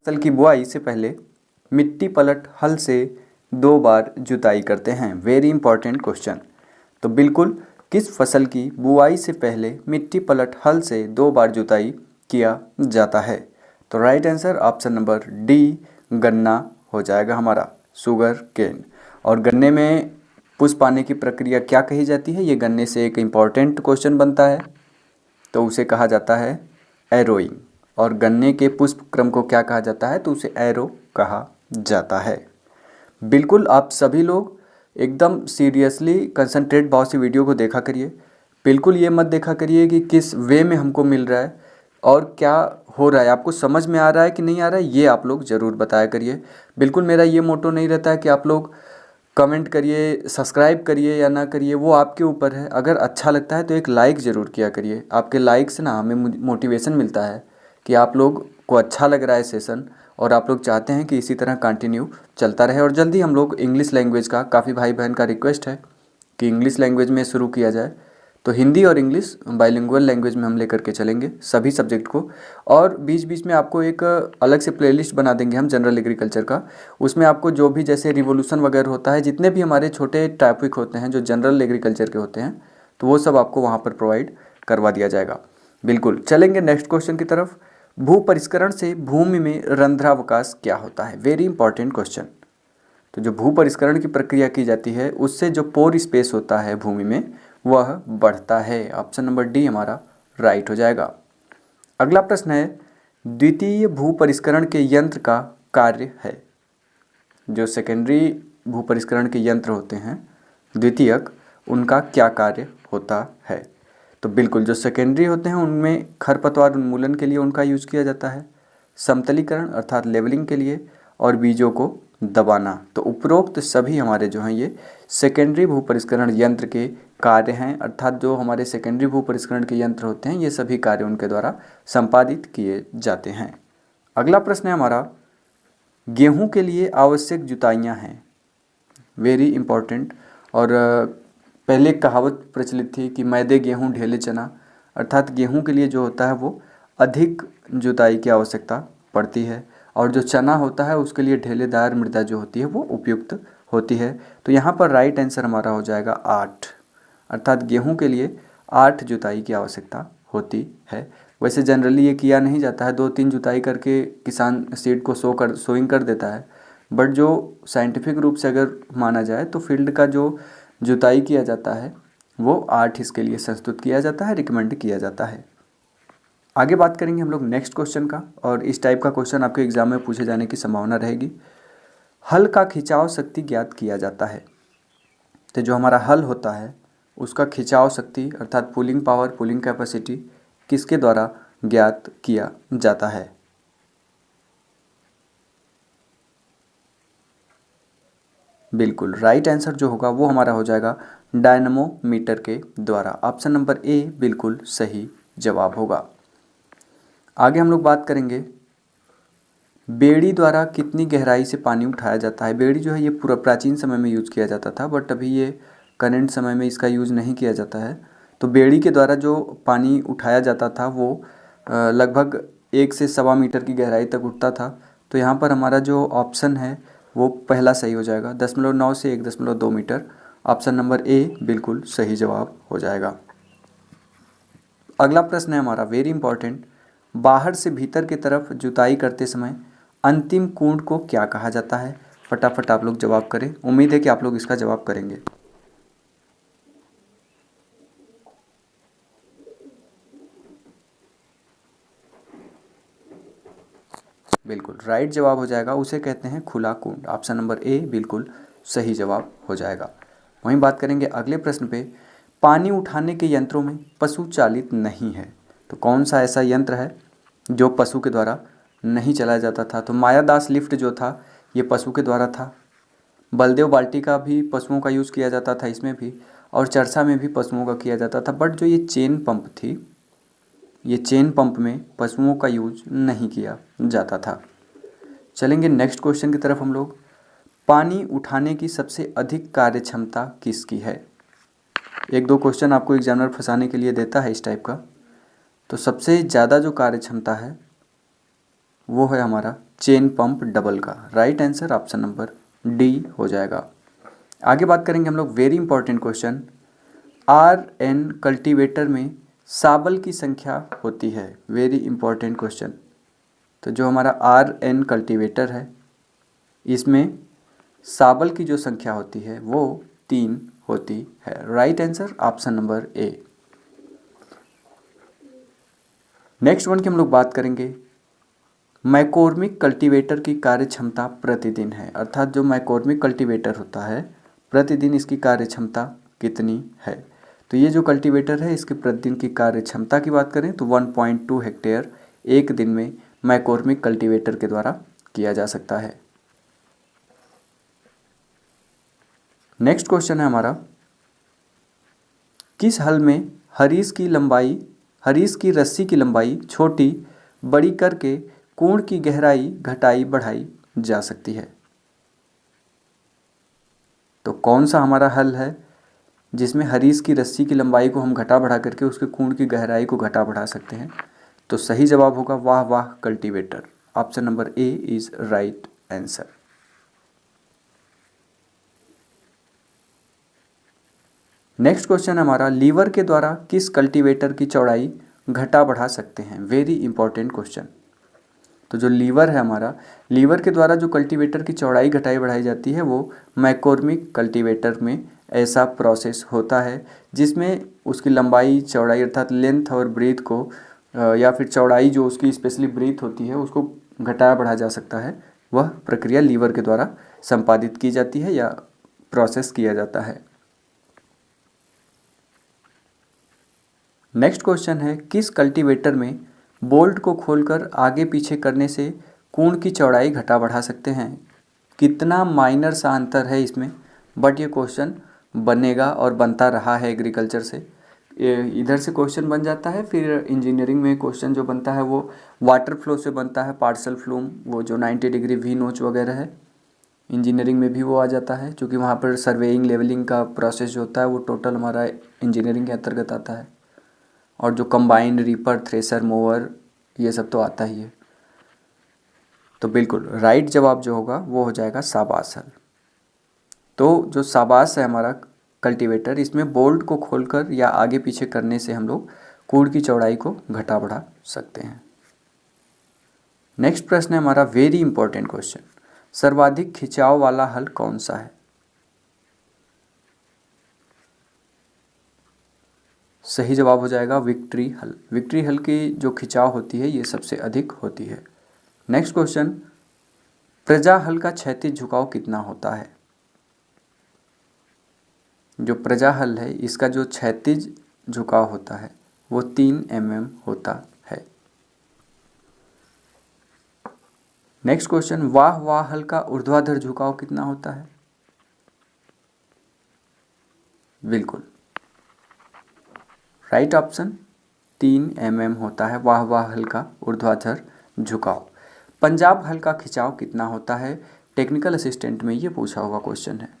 फसल की बुआई से पहले मिट्टी पलट हल से 2 बार जुताई करते हैं? Very important question. तो बिल्कुल, किस फसल की बुआई से पहले मिट्टी पलट हल से 2 बार जुताई किया जाता है? तो right answer option number D, गन्ना हो जाएगा हमारा, शुगर केन। और गन्ने में पुष्प आने की प्रक्रिया क्या कही जाती है? ये गन्ने से एक इम्पॉर्टेंट क्वेश्चन बनता है, तो उसे कहा जाता है एरोइंग। और गन्ने के पुष्प क्रम को क्या कहा जाता है? तो उसे एरो कहा जाता है। बिल्कुल, आप सभी लोग एकदम सीरियसली कंसंट्रेट भाव से वीडियो को देखा करिए। बिल्कुल ये मत देखा करिए कि किस वे में हमको मिल रहा है और क्या हो रहा है, आपको समझ में आ रहा है कि नहीं आ रहा है, ये आप लोग ज़रूर बताया करिए। बिल्कुल मेरा ये मोटो नहीं रहता है कि आप लोग कमेंट करिए, सब्सक्राइब करिए या ना करिए, वो आपके ऊपर है। अगर अच्छा लगता है तो एक लाइक ज़रूर किया करिए। आपके लाइक से ना हमें मोटिवेशन मिलता है कि आप लोग को अच्छा लग रहा है सेशन और आप लोग चाहते हैं कि इसी तरह कंटिन्यू चलता रहे। और जल्दी हम लोग इंग्लिश लैंग्वेज का, काफ़ी भाई बहन का रिक्वेस्ट है कि इंग्लिश लैंग्वेज में शुरू किया जाए, तो हिंदी और इंग्लिश बाइलिंगुअल लैंग्वेज में हम लेकर के चलेंगे सभी सब्जेक्ट को। और बीच बीच में आपको एक अलग से प्लेलिस्ट बना देंगे हम जनरल एग्रीकल्चर का। उसमें आपको जो भी जैसे रिवोल्यूशन वगैरह होता है, जितने भी हमारे छोटे टॉपिक होते हैं जो जनरल एग्रीकल्चर के होते हैं, तो वो सब आपको वहाँ पर प्रोवाइड करवा दिया जाएगा। बिल्कुल, चलेंगे नेक्स्ट क्वेश्चन की तरफ। भू परिष्करण से भूमि में रंध्रावकाश क्या होता है? Very important question. तो जो भू परिष्करण की प्रक्रिया की जाती है, उससे जो पोर स्पेस होता है भूमि में, वह बढ़ता है। ऑप्शन नंबर डी हमारा राइट हो जाएगा। अगला प्रश्न है, द्वितीय भू परिष्करण के यंत्र का कार्य है। जो सेकेंडरी भू परिष्करण के यंत्र होते हैं द्वितीयक, उनका क्या कार्य होता है? तो बिल्कुल, जो सेकेंडरी होते हैं उनमें खरपतवार उन्मूलन के लिए उनका यूज किया जाता है, समतलीकरण अर्थात लेवलिंग के लिए, और बीजों को दबाना। तो उपरोक्त सभी हमारे जो हैं ये सेकेंडरी भू परिष्करण यंत्र के कार्य हैं, अर्थात जो हमारे सेकेंडरी भू परिष्करण के यंत्र होते हैं ये सभी कार्य उनके द्वारा संपादित किए जाते हैं। अगला प्रश्न है हमारा, गेहूं के लिए आवश्यक जुताइयां हैं। Very important. और पहले एक कहावत प्रचलित थी कि मैदे गेहूं ढेले चना, अर्थात गेहूं के लिए जो होता है वो अधिक जुताई की आवश्यकता पड़ती है, और जो चना होता है उसके लिए ढेलेदार मृदा जो होती है वो उपयुक्त होती है। तो यहाँ पर राइट आंसर हमारा हो जाएगा 8, अर्थात गेहूं के लिए 8 जुताई की आवश्यकता होती है। वैसे जनरली ये किया नहीं जाता है, 2-3 जुताई करके किसान सीड को सोइंग कर देता है, बट जो साइंटिफिक रूप से अगर माना जाए तो फील्ड का जो जुताई किया जाता है वो 8 इसके लिए संस्तुत किया जाता है, रिकमेंड किया जाता है। आगे बात करेंगे हम लोग नेक्स्ट क्वेश्चन का, और इस टाइप का क्वेश्चन आपके एग्जाम में पूछे जाने की संभावना रहेगी। हल का खिंचाव शक्ति ज्ञात किया जाता है। तो जो हमारा हल होता है उसका खिंचाव शक्ति अर्थात पुलिंग पावर, पुलिंग कैपेसिटी किसके द्वारा ज्ञात किया जाता है? बिल्कुल, राइट आंसर जो होगा वो हमारा हो जाएगा डायनमोमीटर के द्वारा। ऑप्शन नंबर ए बिल्कुल सही जवाब होगा। आगे हम लोग बात करेंगे, बेड़ी द्वारा कितनी गहराई से पानी उठाया जाता है? बेड़ी जो है ये पूरा प्राचीन समय में यूज किया जाता था, बट अभी ये करंट समय में इसका यूज नहीं किया जाता है। तो बेड़ी के द्वारा जो पानी उठाया जाता था वो लगभग 1 से 1.25 मीटर की गहराई तक उठता था। तो यहाँ पर हमारा जो ऑप्शन है वो पहला सही हो जाएगा, 0.9 से 1.2 मीटर। ऑप्शन नंबर ए बिल्कुल सही जवाब हो जाएगा। अगला प्रश्न है हमारा वेरी इंपॉर्टेंट, बाहर से भीतर की तरफ जुताई करते समय अंतिम कोण को क्या कहा जाता है? फटाफट आप लोग जवाब करें, उम्मीद है कि आप लोग इसका जवाब करेंगे। बिल्कुल राइट जवाब हो जाएगा, उसे कहते हैं खुला कुंड। ऑप्शन नंबर ए बिल्कुल सही जवाब हो जाएगा। वहीं बात करेंगे अगले प्रश्न पे, पानी उठाने के यंत्रों में पशु चालित नहीं है। तो कौन सा ऐसा यंत्र है जो पशु के द्वारा नहीं चलाया जाता था? तो मायादास लिफ्ट जो था ये पशु के द्वारा था। बलदेव बाल्टी का भी पशुओं का यूज़ किया जाता था इसमें भी, और चरसा में भी पशुओं का किया जाता था। बट जो ये चेन पंप थी, ये चेन पंप में पशुओं का यूज नहीं किया जाता था। चलेंगे नेक्स्ट क्वेश्चन की तरफ हम लोग, पानी उठाने की सबसे अधिक कार्य क्षमता किसकी है? 1-2 क्वेश्चन आपको एग्जामिनर फंसाने के लिए देता है इस टाइप का। तो सबसे ज़्यादा जो कार्य क्षमता है वो है हमारा चेन पंप डबल का। Right answer option number D हो जाएगा। आगे बात करेंगे हम लोग very important question, R N cultivator में शाबल की संख्या होती है। Very important question. तो जो हमारा आर एन कल्टीवेटर है इसमें शाबल की जो संख्या होती है वो 3 होती है। Right answer option number A. Next one की हम लोग बात करेंगे, मैकोर्मिक कल्टीवेटर की कार्य क्षमता प्रतिदिन है, अर्थात जो मैकोर्मिक कल्टीवेटर होता है प्रतिदिन इसकी कार्य क्षमता कितनी है। तो ये जो कल्टीवेटर है इसके प्रतिदिन की कार्य क्षमता की बात करें तो 1.2 हेक्टेयर एक दिन में मैकोर्मिक कल्टीवेटर के द्वारा किया जा सकता है। नेक्स्ट क्वेश्चन है हमारा, किस हल में हरीश की रस्सी की लंबाई छोटी बड़ी करके कोण की गहराई घटाई बढ़ाई जा सकती है। तो कौन सा हमारा हल है जिसमें हरीश की रस्सी की लंबाई को हम घटा बढ़ा करके उसके कोण की गहराई को घटा बढ़ा सकते हैं। तो सही जवाब होगा वाह वाह cultivator. Option number A is right answer. Next question हमारा, लीवर के द्वारा किस कल्टीवेटर की चौड़ाई घटा बढ़ा सकते हैं। Very important question. तो जो लीवर है हमारा, लीवर के द्वारा जो कल्टीवेटर की चौड़ाई घटाई बढ़ाई जाती है वो मैकोर्मिक कल्टीवेटर में ऐसा प्रोसेस होता है जिसमें उसकी लंबाई चौड़ाई अर्थात लेंथ और ब्रीथ को या फिर चौड़ाई जो उसकी स्पेशली ब्रीथ होती है उसको घटाया बढ़ाया जा सकता है। वह प्रक्रिया लीवर के द्वारा संपादित की जाती है या प्रोसेस किया जाता है। नेक्स्ट क्वेश्चन है, किस कल्टीवेटर में बोल्ट को खोलकर आगे पीछे करने से कोण की चौड़ाई घटा बढ़ा सकते हैं। कितना माइनर सा अंतर है इसमें, बट ये क्वेश्चन बनेगा और बनता रहा है एग्रीकल्चर से। इधर से क्वेश्चन बन जाता है, फिर इंजीनियरिंग में क्वेश्चन जो बनता है वो वाटर फ्लो से बनता है, पार्सल फ्लूम, वो जो 90 डिग्री वी नोच वगैरह है इंजीनियरिंग में भी वो आ जाता है, क्योंकि वहाँ पर सर्वेइंग लेवलिंग का प्रोसेस जो होता है वो टोटल हमारा इंजीनियरिंग के अंतर्गत आता है। और जो कंबाइंड रीपर थ्रेसर मोवर ये सब तो आता ही है। तो बिल्कुल राइट जवाब जो होगा वो हो जाएगा शाबाश हल। तो जो शाबाश है हमारा कल्टीवेटर, इसमें बोल्ट को खोलकर या आगे पीछे करने से हम लोग कोण की चौड़ाई को घटा बढ़ा सकते हैं। नेक्स्ट प्रश्न है हमारा वेरी इंपॉर्टेंट क्वेश्चन, सर्वाधिक खिंचाव वाला हल कौन सा है। सही जवाब हो जाएगा विक्ट्री हल। विक्ट्री हल की जो खिंचाव होती है ये सबसे अधिक होती है। नेक्स्ट क्वेश्चन, प्रजा हल का क्षैतिज झुकाव कितना होता है। जो प्रजा हल है इसका जो क्षैतिज झुकाव होता है वो 3 mm होता है। नेक्स्ट क्वेश्चन, वाह वाह हल का ऊर्ध्वाधर झुकाव कितना होता है। बिल्कुल राइट ऑप्शन 3 mm होता है वाह वाह हल का ऊर्ध्वाधर झुकाव। पंजाब हल का खिंचाव कितना होता है, टेक्निकल असिस्टेंट में ये पूछा हुआ क्वेश्चन है।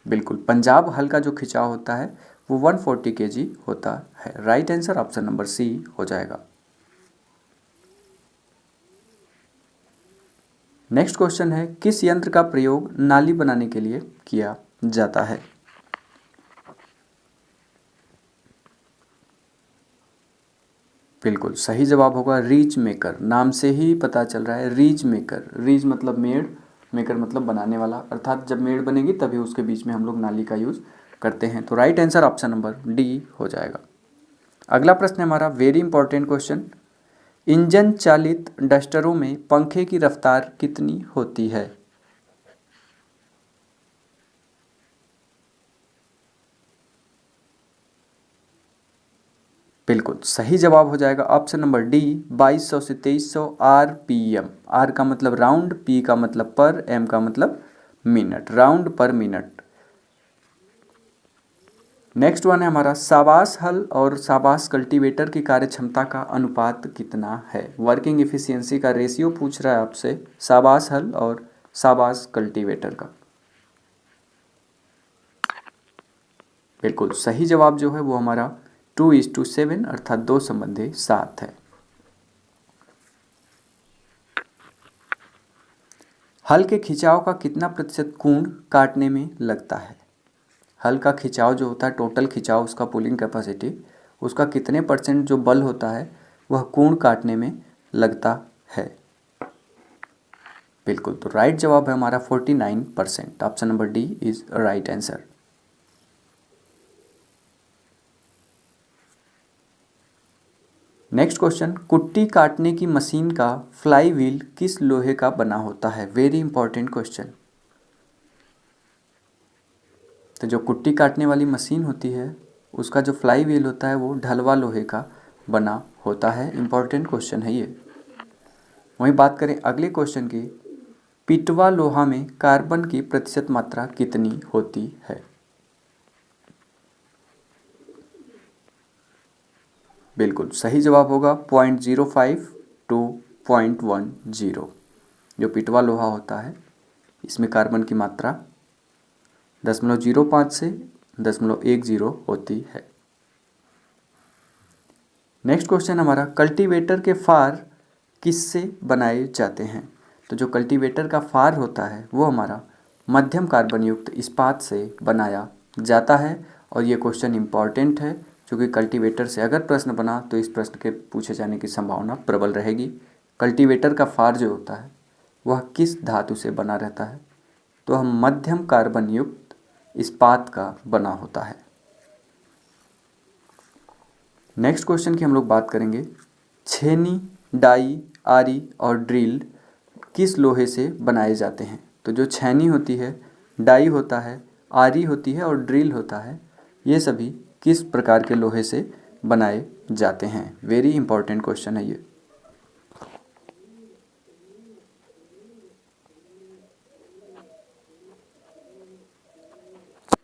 बिल्कुल पंजाब हल का जो खिंचाव होता है वो 140 kg होता है। Right answer option number C हो जाएगा। नेक्स्ट क्वेश्चन है, किस यंत्र का प्रयोग नाली बनाने के लिए किया जाता है। बिल्कुल सही जवाब होगा रीच मेकर। नाम से ही पता चल रहा है रीच मेकर। रीच मतलब मेड़, मेकर मतलब बनाने वाला, अर्थात जब मेड़ बनेगी तभी उसके बीच में हम लोग नाली का यूज़ करते हैं। तो right answer option number D हो जाएगा। अगला प्रश्न है हमारा वेरी इंपॉर्टेंट क्वेश्चन, इंजन चालित डस्टरों में पंखे की रफ्तार कितनी होती है। बिल्कुल सही जवाब हो जाएगा ऑप्शन नंबर डी 2200 से 2300 RPM। आर का मतलब राउंड, पी का मतलब पर, एम का मतलब मिनट, राउंड पर मिनट। नेक्स्ट वन है हमारा, शाबाश हल और शाबाश कल्टीवेटर की कार्यक्षमता का अनुपात कितना है। वर्किंग एफिशिएंसी का रेशियो पूछ रहा है आपसे शाबाश हल और शाबाश कल्टीवेटर का। बिल्कुल सही जवाब जो है वो हमारा 2:7 अर्थात 2 संबंधी 7 है। हल के खिंचाव का कितना प्रतिशत कोण काटने में लगता है? हल का खिंचाव जो होता है, टोटल खिंचाव, उसका पुलिंग कैपेसिटी, उसका कितने परसेंट जो बल होता है वह कोण काटने में लगता है? बिल्कुल, तो राइट जवाब है हमारा 49%। Option number D is right answer. Next question, कुट्टी काटने की मशीन का फ्लाई व्हील किस लोहे का बना होता है? Very important question. तो जो कुट्टी काटने वाली मशीन होती है उसका जो फ्लाई व्हील होता है वो ढलवा लोहे का बना होता है। इंपॉर्टेंट क्वेश्चन है ये। वहीं बात करें अगले क्वेश्चन की, पिटवा लोहा में कार्बन की प्रतिशत मात्रा कितनी होती है? बिल्कुल सही जवाब होगा 0.05 टू 0.10। जो पिटवा लोहा होता है इसमें कार्बन की मात्रा 0.05 से 0.10 होती है। नेक्स्ट क्वेश्चन हमारा, कल्टीवेटर के फार किससे बनाए जाते हैं? तो जो कल्टीवेटर का फार होता है वो हमारा मध्यम कार्बन युक्त इस्पात से बनाया जाता है। और ये क्वेश्चन इंपॉर्टेंट है क्योंकि कल्टीवेटर से अगर प्रश्न बना तो इस प्रश्न के पूछे जाने की संभावना प्रबल रहेगी। कल्टीवेटर का फार जो होता है वह किस धातु से बना रहता है? तो हम मध्यम कार्बन युक्त इस्पात का बना होता है। नेक्स्ट क्वेश्चन की हम लोग बात करेंगे, छेनी, डाई, आरी और ड्रिल किस लोहे से बनाए जाते हैं? तो जो छेनी होती है, डाई होता है, आरी होती है और ड्रिल होता है, ये सभी किस प्रकार के लोहे से बनाए जाते हैं? वेरी इंपॉर्टेंट क्वेश्चन है ये।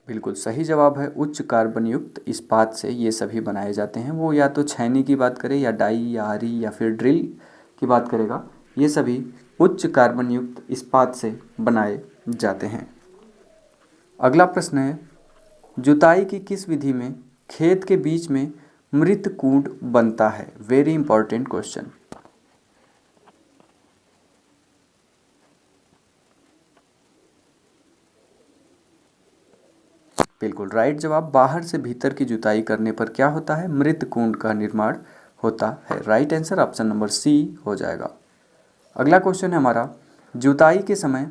बिल्कुल सही जवाब है उच्च कार्बन युक्त इस्पात से ये सभी बनाए जाते हैं। वो या तो छेनी की बात करें या डाई या आरी या फिर ड्रिल की बात करेगा, ये सभी उच्च कार्बन युक्त इस्पात से बनाए जाते हैं। अगला प्रश्न है, जुताई की किस विधि में खेत के बीच में मृत कूट बनता है? Very important question. बिल्कुल राइट जवाब, बाहर से भीतर की जुताई करने पर क्या होता है? मृत कुंड का निर्माण होता है। Right answer option number C हो जाएगा। अगला क्वेश्चन है हमारा, जुताई के समय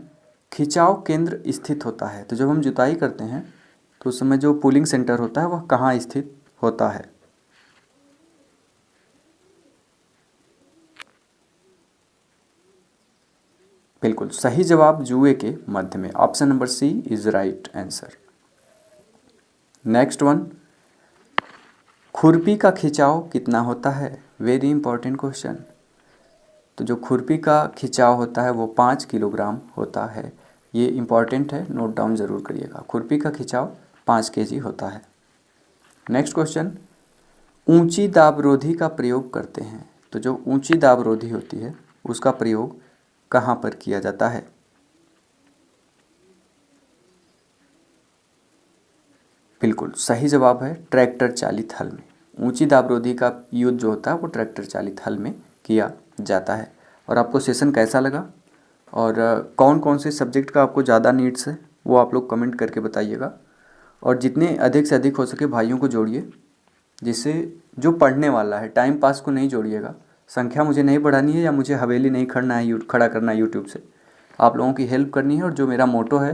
खिंचाव केंद्र स्थित होता है। तो जब हम जुताई करते हैं तो उस समय जो पुलिंग सेंटर होता है वह कहाँ स्थित होता है? बिल्कुल सही जवाब, जुए के मध्य में। Option number C is right answer. Next one, खुरपी का खिंचाव कितना होता है? Very important question. तो जो खुरपी का खिंचाव होता है वो 5 किलोग्राम होता है। ये इंपॉर्टेंट है, नोट डाउन ज़रूर करिएगा। खुरपी का खिंचाव 5 केजी होता है। नेक्स्ट क्वेश्चन, ऊंची दाबरोधी का प्रयोग करते हैं। तो जो ऊंची दाबरोधी होती है उसका प्रयोग कहाँ पर किया जाता है? बिल्कुल सही जवाब है ट्रैक्टर चालित हल में। ऊंची दाबरोधी का यूज जो होता है वो ट्रैक्टर चालित हल में किया जाता है। और आपको सेशन कैसा लगा और कौन कौन से सब्जेक्ट का आपको ज़्यादा नीड्स है वो आप लोग कमेंट करके बताइएगा। और जितने अधिक से अधिक हो सके भाइयों को जोड़िए, जिससे जो पढ़ने वाला है, टाइम पास को नहीं जोड़िएगा। संख्या मुझे नहीं बढ़ानी है या मुझे हवेली नहीं खड़ा करना है यूट्यूब से। आप लोगों की हेल्प करनी है और जो मेरा मोटो है